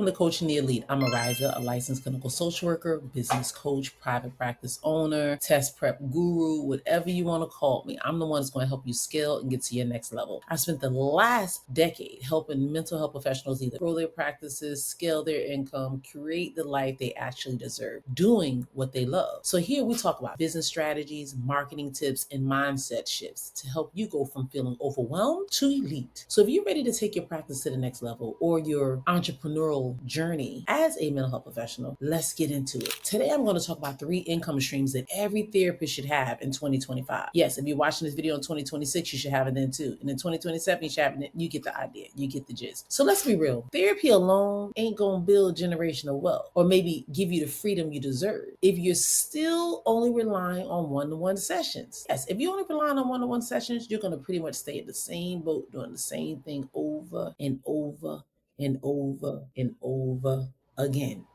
Welcome to Coaching the Elite. I'm Arisza, a licensed clinical social worker, business coach, private practice owner, test prep guru, whatever you want to call me. I'm the one that's going to help you scale and get to your next level. I spent the last decade helping mental health professionals either grow their practices, scale their income, create the life they actually deserve, doing what they love. So here we talk about business strategies, marketing tips, and mindset shifts to help you go from feeling overwhelmed to elite. So if you're ready to take your practice to the next level or your entrepreneurial journey as a mental health professional, let's get into it. Today, I'm going to talk about 3 income streams that every therapist should have in 2025. Yes, if you're watching this video in 2026, you should have it then too. And in 2027, you should have it. You get the idea. You get the gist. So let's be real. Therapy alone ain't going to build generational wealth or maybe give you the freedom you deserve if you're still only relying on one-to-one sessions. Yes, if you're only relying on one-to-one sessions, you're going to pretty much stay in the same boat doing the same thing over and over and over and over again.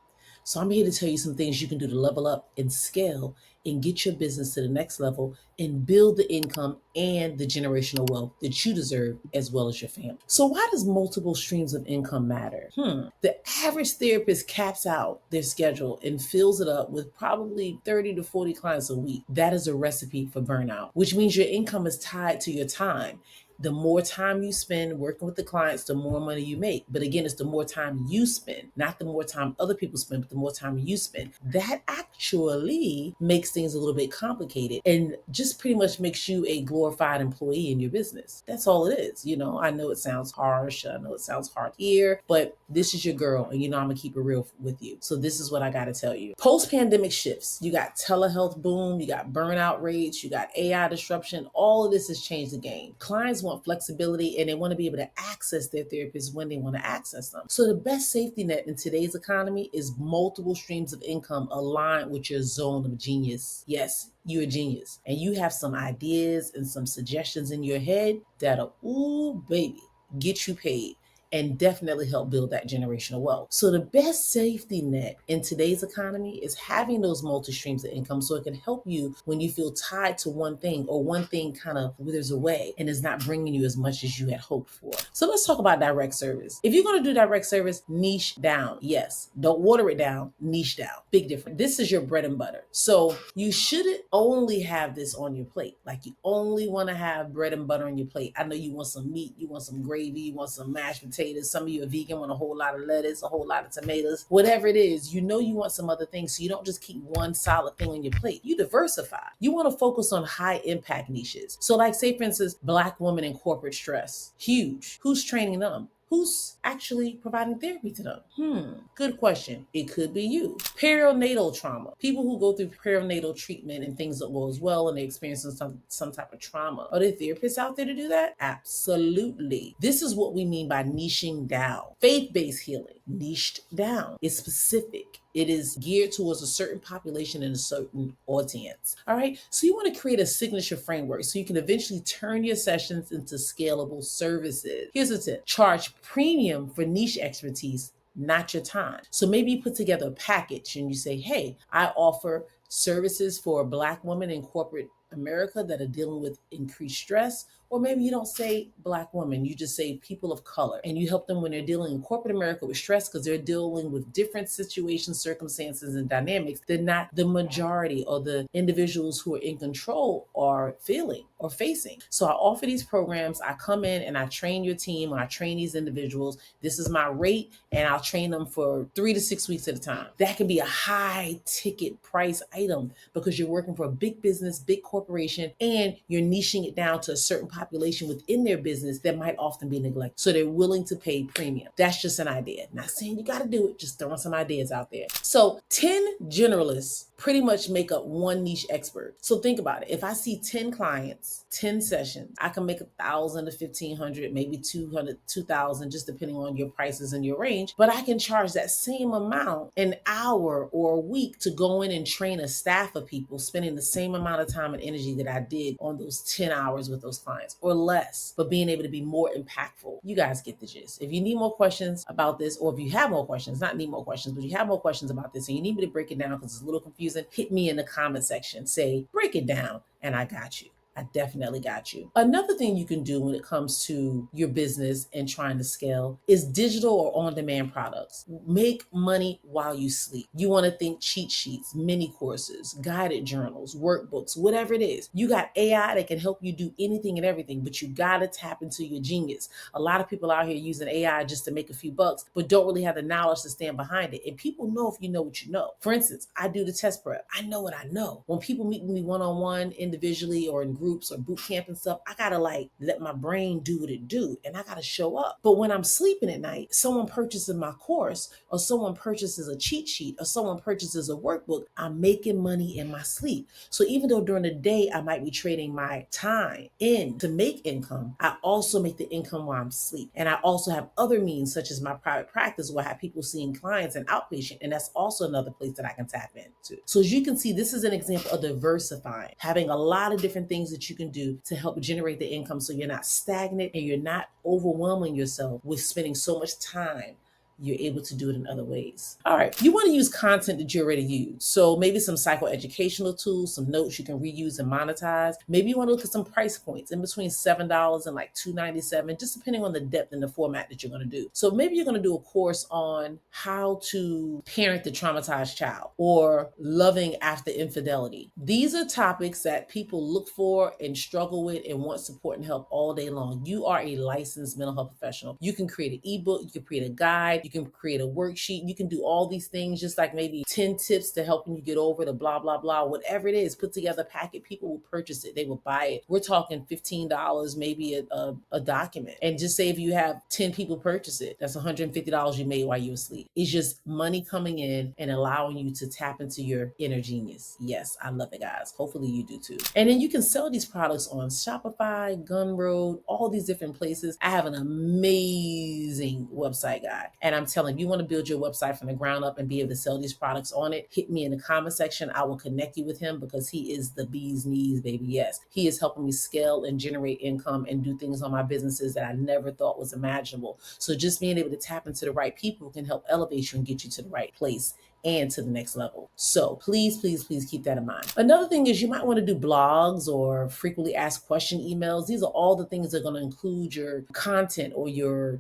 So I'm here to tell you some things you can do to level up and scale and get your business to the next level and build the income and the generational wealth that you deserve as well as your family. So why does multiple streams of income matter? The average therapist caps out their schedule and fills it up with probably 30 to 40 clients a week. That is a recipe for burnout, which means your income is tied to your time. The more time you spend working with the clients, the more money you make. But again, it's the more time you spend, not the more time other people spend, but the more time you spend. That actually makes things a little bit complicated and just pretty much makes you a glorified employee in your business. That's all it is. I know it sounds harsh. I know it sounds hard here, but this is your girl. And I'm going to keep it real with you. So this is what I got to tell you. Post-pandemic shifts. You got telehealth boom. You got burnout rates. You got AI disruption. All of this has changed the game. Clients want flexibility and they want to be able to access their therapists when they want to access them. So the best safety net in today's economy is multiple streams of income aligned with your zone of genius. Yes, you're a genius and you have some ideas and some suggestions in your head that'll, ooh, baby, get you paid and definitely help build that generational wealth. So the best safety net in today's economy is having those multi streams of income so it can help you when you feel tied to one thing or one thing kind of withers away and is not bringing you as much as you had hoped for. So let's talk about direct service. If you're going to do direct service, niche down. Yes, don't water it down, niche down. Big difference. This is your bread and butter. So you shouldn't only have this on your plate. Like you only want to have bread and butter on your plate. I know you want some meat, you want some gravy, you want some mashed potatoes. Some of you are vegan, want a whole lot of lettuce, a whole lot of tomatoes, whatever it is, you want some other things. So you don't just keep one solid thing on your plate. You diversify. You want to focus on high impact niches. So like say for instance, Black women in corporate stress, huge. Who's training them? Who's actually providing therapy to them? Good question. It could be you. Perinatal trauma. People who go through perinatal treatment and things that go as well and they're experiencing some type of trauma. Are there therapists out there to do that? Absolutely. This is what we mean by niching down. Faith-based healing. Niched down. It's specific. It is geared towards a certain population and a certain audience. All right. So you want to create a signature framework so you can eventually turn your sessions into scalable services. Here's a tip. Charge premium for niche expertise, not your time. So maybe you put together a package and you say, hey, I offer services for a Black woman in corporate America that are dealing with increased stress. Or maybe you don't say Black women, you just say people of color, and you help them when they're dealing in corporate America with stress because they're dealing with different situations, circumstances, and dynamics that not the majority or the individuals who are in control are feeling or facing. So I offer these programs. I come in and I train your team, or I train these individuals. This is my rate, and I'll train them for 3 to 6 weeks at a time. That can be a high ticket price item because you're working for a big business, big corporation, and you're niching it down to a certain population within their business that might often be neglected. So they're willing to pay premium. That's just an idea. Not saying you got to do it, just throwing some ideas out there. So 10 generalists pretty much make up one niche expert. So think about it. If I see 10 clients, 10 sessions, I can make 1,000 to 1,500, maybe 200, 2,000, just depending on your prices and your range. But I can charge that same amount an hour or a week to go in and train a staff of people, spending the same amount of time and energy that I did on those 10 hours with those clients or less, but being able to be more impactful. You guys get the gist. If you need more questions about this, or if you have more questions, not need more questions, but you have more questions about this and you need me to break it down because it's a little confusing, hit me in the comment section. Say, break it down, and I got you. I definitely got you. Another thing you can do when it comes to your business and trying to scale is digital or on-demand products. Make money while you sleep. You want to think cheat sheets, mini courses, guided journals, workbooks, whatever it is. You got AI that can help you do anything and everything, but you got to tap into your genius. A lot of people out here using AI just to make a few bucks, but don't really have the knowledge to stand behind it. And people know if you know what you know. For instance, I do the test prep. I know what I know. When people meet with me one-on-one, individually, or in groups or boot camp and stuff, I gotta let my brain do what it do, and I gotta show up. But when I'm sleeping at night, someone purchases my course, or someone purchases a cheat sheet, or someone purchases a workbook, I'm making money in my sleep. So even though during the day I might be trading my time in to make income, I also make the income while I'm asleep. And I also have other means, such as my private practice, where I have people seeing clients and outpatient, and that's also another place that I can tap into. So as you can see, this is an example of diversifying, having a lot of different things that you can do to help generate the income, so you're not stagnant and you're not overwhelming yourself with spending so much time. You're able to do it in other ways. All right, you want to use content that you already use. So maybe some psychoeducational tools, some notes you can reuse and monetize. Maybe you want to look at some price points in between $7 and like $2.97, just depending on the depth and the format that you're going to do. So maybe you're going to do a course on how to parent the traumatized child, or loving after infidelity. These are topics that people look for and struggle with and want support and help all day long. You are a licensed mental health professional. You can create an ebook, you can create a guide, you can create a worksheet, you can do all these things, just like maybe 10 tips to helping you get over the blah, blah, blah, whatever it is, put together a packet. People will purchase it. They will buy it. We're talking $15, maybe a document. And just say if you have 10 people purchase it, that's $150 you made while you were asleep. It's just money coming in and allowing you to tap into your inner genius. Yes, I love it, guys. Hopefully you do too. And then you can sell these products on Shopify, Gumroad, all these different places. I have an amazing website guy. And I'm telling you, you want to build your website from the ground up and be able to sell these products on it, hit me in the comment section. I will connect you with him, because he is the bee's knees, baby. Yes, he is helping me scale and generate income and do things on my businesses that I never thought was imaginable. So just being able to tap into the right people can help elevate you and get you to the right place and to the next level. So please, please, please keep that in mind. Another thing is you might want to do blogs or frequently asked question emails. These are all the things that are going to include your content or your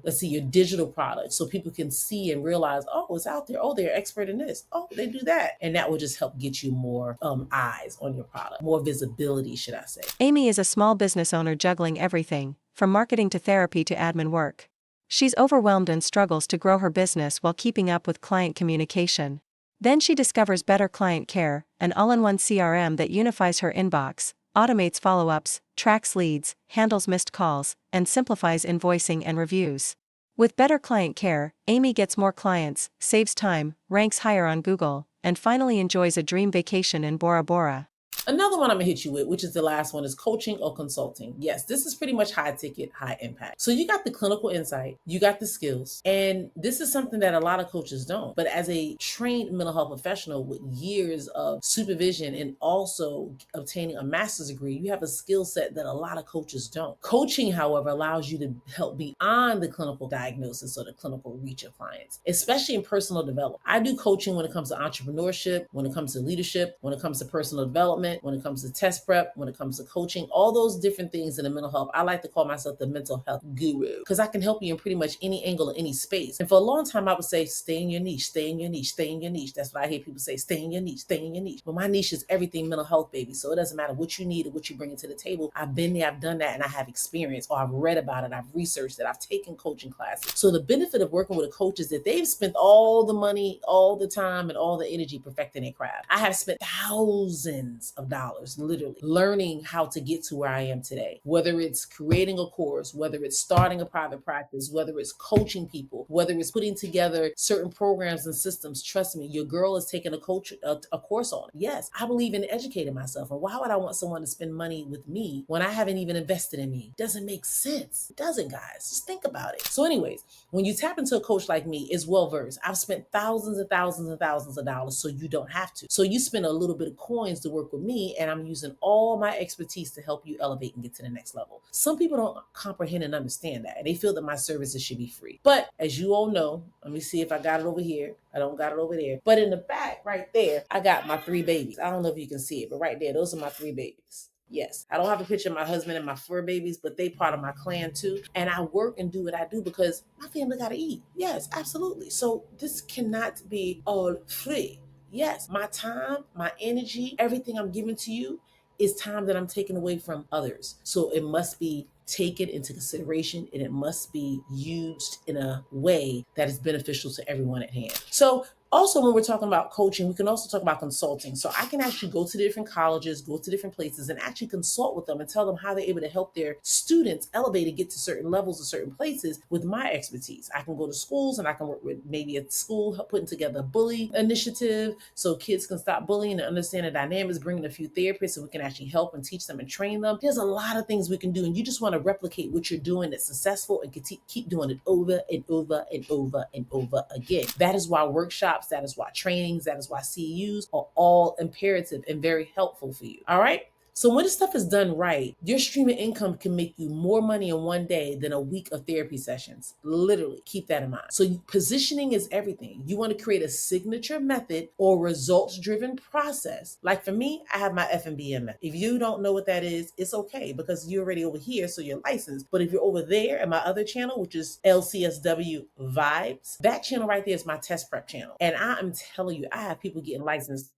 digital products, so people can see and realize, oh, it's out there. Oh, they're expert in this. Oh, they do that. And that will just help get you more eyes on your product, more visibility, should I say. Amy is a small business owner juggling everything, from marketing to therapy to admin work. She's overwhelmed and struggles to grow her business while keeping up with client communication. Then she discovers Better Client Care, an all-in-one CRM that unifies her inbox, automates follow-ups, tracks leads, handles missed calls, and simplifies invoicing and reviews. With Better Client Care, Amy gets more clients, saves time, ranks higher on Google, and finally enjoys a dream vacation in Bora Bora. Another one I'm gonna hit you with, which is the last one, is coaching or consulting. Yes, this is pretty much high ticket, high impact. So you got the clinical insight, you got the skills, and this is something that a lot of coaches don't. But as a trained mental health professional with years of supervision and also obtaining a master's degree, you have a skill set that a lot of coaches don't. Coaching, however, allows you to help beyond the clinical diagnosis or the clinical reach of clients, especially in personal development. I do coaching when it comes to entrepreneurship, when it comes to leadership, when it comes to personal development, when it comes to test prep, when it comes to coaching, all those different things in the mental health. I like to call myself the mental health guru, because I can help you in pretty much any angle or any space. And for a long time, I would say, stay in your niche, stay in your niche, stay in your niche. That's what I hear people say, stay in your niche, stay in your niche. But my niche is everything mental health, baby. So it doesn't matter what you need or what you bring to the table. I've been there, I've done that, and I have experience, or I've read about it, I've researched it, I've taken coaching classes. So the benefit of working with a coach is that they've spent all the money, all the time, and all the energy perfecting their craft. I have spent thousands of dollars, literally, learning how to get to where I am today. Whether it's creating a course, whether it's starting a private practice, whether it's coaching people, whether it's putting together certain programs and systems, trust me, your girl is taking a course on it. Yes, I believe in educating myself. And why would I want someone to spend money with me when I haven't even invested in me? It doesn't make sense. It doesn't, guys. Just think about it. So anyways, when you tap into a coach like me, it's well-versed. I've spent thousands and thousands and thousands of dollars, so you don't have to. So you spend a little bit of coins to work with me, and I'm using all my expertise to help you elevate and get to the next level. Some people don't comprehend and understand that. They feel that my services should be free. But as you all know, let me see if I got it over here. I don't got it over there. But in the back right there, I got my 3 babies. I don't know if you can see it, but right there, those are my 3 babies. Yes, I don't have a picture of my husband and my fur babies, but they part of my clan too. And I work and do what I do because my family got to eat. Yes, absolutely. So this cannot be all free. Yes, my time, my energy, everything I'm giving to you is time that I'm taking away from others. So it must be taken into consideration and it must be used in a way that is beneficial to everyone at hand. So also, when we're talking about coaching, we can also talk about consulting. So I can actually go to different colleges, go to different places, and actually consult with them and tell them how they're able to help their students elevate and get to certain levels of certain places with my expertise. I can go to schools and I can work with maybe a school putting together a bully initiative so kids can stop bullying and understand the dynamics, bringing a few therapists so we can actually help and teach them and train them. There's a lot of things we can do, and you just want to replicate what you're doing that's successful and keep doing it over and over and over and over again. That is why workshops, that is why trainings, that is why CEUs are all imperative and very helpful for you. All right. So when this stuff is done right, your stream of income can make you more money in one day than a week of therapy sessions. Literally, keep that in mind. So positioning is everything. You want to create a signature method or results-driven process. Like for me, I have my FMBM method. If you don't know what that is, it's okay because you're already over here, so you're licensed. But if you're over there in my other channel, which is LCSW Vibes, that channel right there is my test prep channel. And I am telling you, I have people getting licensed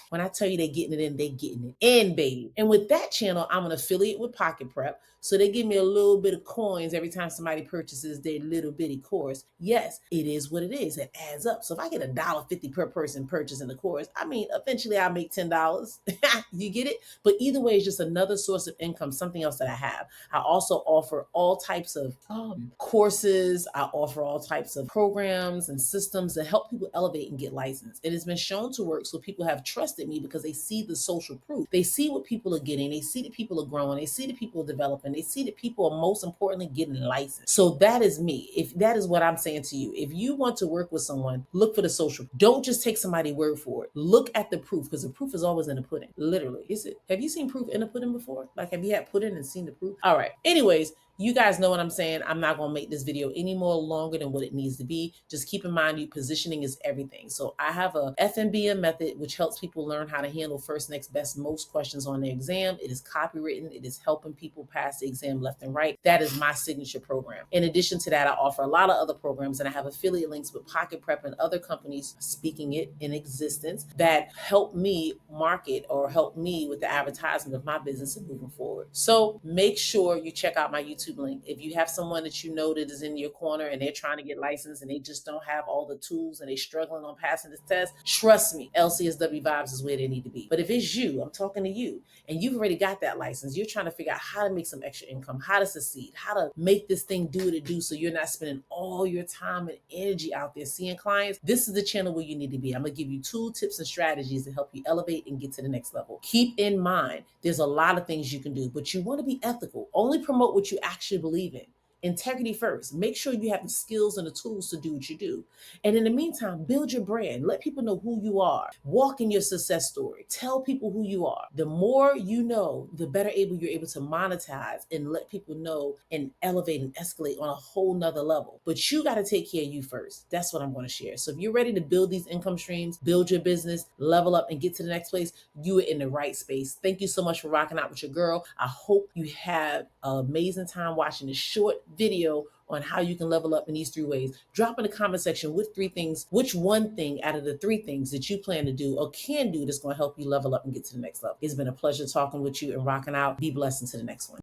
when I tell you they're getting it in, they getting it in, baby. And with that channel, I'm an affiliate with Pocket Prep. So they give me a little bit of coins every time somebody purchases their little bitty course. Yes, it is what it is. It adds up. So if I get $1.50 per person purchasing the course, I mean, eventually I'll make $10. You get it? But either way, it's just another source of income, something else that I have. I also offer all types of courses. I offer all types of programs and systems that help people elevate and get licensed. It has been shown to work, so people have trusted me because they see the social proof. They see what people are getting. They see that people are growing. They see that people are developing. They see that people are most importantly getting licensed. So that is me. If that is what I'm saying to you, if you want to work with someone, look for the social. Don't just take somebody's word for it. Look at the proof because the proof is always in the pudding. Literally. Is it? Have you seen proof in the pudding before? Like, have you had pudding and seen the proof? All right. Anyways, you guys know what I'm saying. I'm not going to make this video any more longer than what it needs to be. Just keep in mind, you positioning is everything. So I have a FMBM method, which helps people learn how to handle first, next, best, most questions on their exam. It is copywritten. It is helping people pass the exam left and right. That is my signature program. In addition to that, I offer a lot of other programs, and I have affiliate links with Pocket Prep and other companies speaking it in existence that help me market or help me with the advertisement of my business and moving forward. So make sure you check out my YouTube link. If you have someone that you know that is in your corner and they're trying to get licensed and they just don't have all the tools and they're struggling on passing this test, trust me, LCSW Vibes is where they need to be. But if it's you, I'm talking to you, and you've already got that license, you're trying to figure out how to make some extra income, how to succeed, how to make this thing do what it do so you're not spending all your time and energy out there seeing clients, this is the channel where you need to be. I'm going to give you 2 tips and strategies to help you elevate and get to the next level. Keep in mind, there's a lot of things you can do, but you want to be ethical. Only promote what you actually believe in. Integrity first. Make sure you have the skills and the tools to do what you do. And in the meantime, build your brand. Let people know who you are. Walk in your success story. Tell people who you are. The more you know, the better you're able to monetize and let people know and elevate and escalate on a whole nother level. But you got to take care of you first. That's what I'm going to share. So if you're ready to build these income streams, build your business, level up, and get to the next place, you are in the right space. Thank you so much for rocking out with your girl. I hope you have an amazing time watching this short video on how you can level up in these 3 ways. Drop in the comment section which 3 things, which one thing out of the 3 things that you plan to do or can do that's going to help you level up and get to the next level. It's been a pleasure talking with you and rocking out. Be blessed into the next one.